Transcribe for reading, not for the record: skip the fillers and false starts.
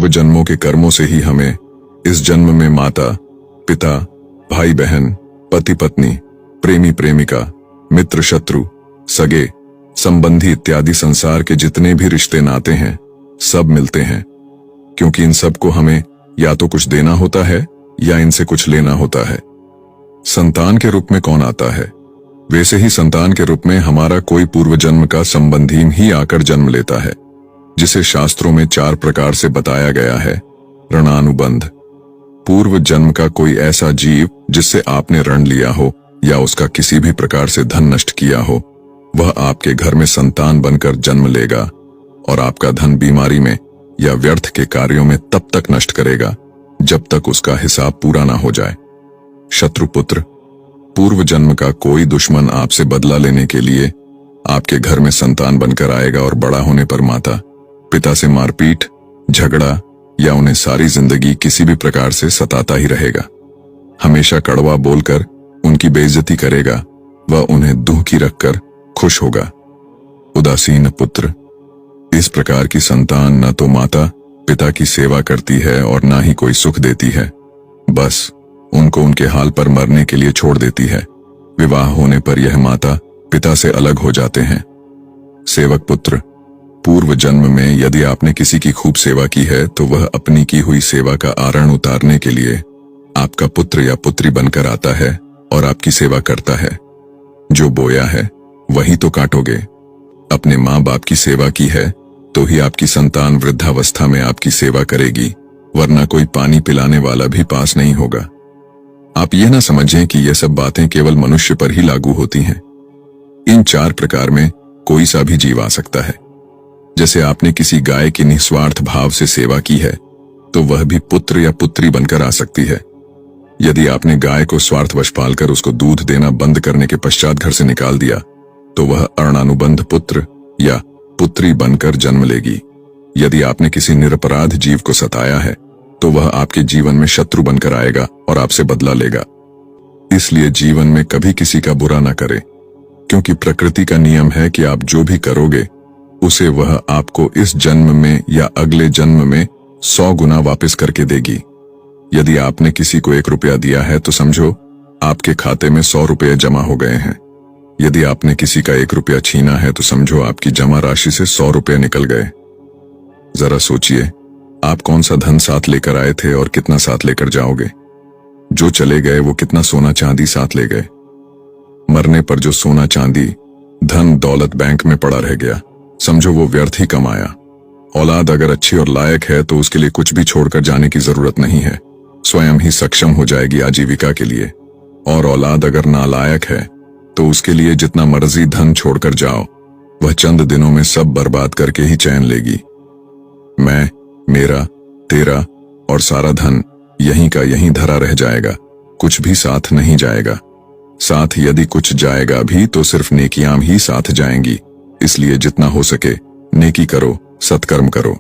पूर्व जन्मों के कर्मों से ही हमें इस जन्म में माता, पिता, भाई बहन, पति पत्नी, प्रेमी प्रेमिका, मित्र शत्रु, सगे, संबंधी इत्यादि संसार के जितने भी रिश्ते नाते हैं सब मिलते हैं, क्योंकि इन सब को हमें या तो कुछ देना होता है या इनसे कुछ लेना होता है। संतान के रूप में कौन आता है? वैसे ही संतान के रूप में हमारा कोई पूर्व जन्म का संबंधी ही आकर जन्म लेता है, जिसे शास्त्रों में 4 प्रकार से बताया गया है। ऋणानुबंध, पूर्व जन्म का कोई ऐसा जीव जिससे आपने ऋण लिया हो या उसका किसी भी प्रकार से धन नष्ट किया हो, वह आपके घर में संतान बनकर जन्म लेगा और आपका धन बीमारी में या व्यर्थ के कार्यों में तब तक नष्ट करेगा जब तक उसका हिसाब पूरा ना हो जाए। शत्रुपुत्र, पूर्व जन्म का कोई दुश्मन आपसे बदला लेने के लिए आपके घर में संतान बनकर आएगा और बड़ा होने पर माता, पिता से मारपीट, झगड़ा या उन्हें सारी जिंदगी किसी भी प्रकार से सताता ही रहेगा। हमेशा कड़वा बोलकर उनकी बेइज्जती करेगा व उन्हें दुखी रखकर खुश होगा। उदासीन पुत्र, इस प्रकार की संतान न तो माता पिता की सेवा करती है और ना ही कोई सुख देती है, बस उनको उनके हाल पर मरने के लिए छोड़ देती है। विवाह होने पर यह माता पिता से अलग हो जाते हैं। सेवक पुत्र, पूर्व जन्म में यदि आपने किसी की खूब सेवा की है तो वह अपनी की हुई सेवा का आरण उतारने के लिए आपका पुत्र या पुत्री बनकर आता है और आपकी सेवा करता है। जो बोया है वही तो काटोगे। अपने माँ बाप की सेवा की है तो ही आपकी संतान वृद्धावस्था में आपकी सेवा करेगी, वरना कोई पानी पिलाने वाला भी पास नहीं होगा। आप ये ना समझें कि ये सब बातें केवल मनुष्य पर ही लागू होती हैं। इन 4 प्रकार में कोई सा भी जीव आ सकता है। जैसे आपने किसी गाय की निस्वार्थ भाव से सेवा की है तो वह भी पुत्र या पुत्री बनकर आ सकती है। यदि आपने गाय को स्वार्थवश पालकर उसको दूध देना बंद करने के पश्चात घर से निकाल दिया तो वह अणानुबंध पुत्र या पुत्री बनकर जन्म लेगी। यदि आपने किसी निरपराध जीव को सताया है तो वह आपके जीवन में शत्रु बनकर आएगा और आपसे बदला लेगा। इसलिए जीवन में कभी किसी का बुरा न करें, क्योंकि प्रकृति का नियम है कि आप जो भी करोगे उसे वह आपको इस जन्म में या अगले जन्म में 100 गुना वापस करके देगी। यदि आपने किसी को 1 रुपया दिया है तो समझो आपके खाते में 100 रुपये जमा हो गए हैं। यदि आपने किसी का 1 रुपया छीना है तो समझो आपकी जमा राशि से 100 रुपये निकल गए। जरा सोचिए, आप कौन सा धन साथ लेकर आए थे और कितना साथ लेकर जाओगे? जो चले गए वो कितना सोना चांदी साथ ले गए? मरने पर जो सोना चांदी धन दौलत बैंक में पड़ा रह गया, समझो वो व्यर्थ ही कमाया। औलाद अगर अच्छी और लायक है तो उसके लिए कुछ भी छोड़कर जाने की जरूरत नहीं है, स्वयं ही सक्षम हो जाएगी आजीविका के लिए। और औलाद अगर नालायक है तो उसके लिए जितना मर्जी धन छोड़कर जाओ, वह चंद दिनों में सब बर्बाद करके ही चैन लेगी। मैं, मेरा, तेरा और सारा धन यहीं का यहीं धरा रह जाएगा, कुछ भी साथ नहीं जाएगा। साथ यदि कुछ जाएगा भी तो सिर्फ नेकियां ही साथ जाएंगी। इसलिए जितना हो सके नेकी करो, सत्कर्म करो।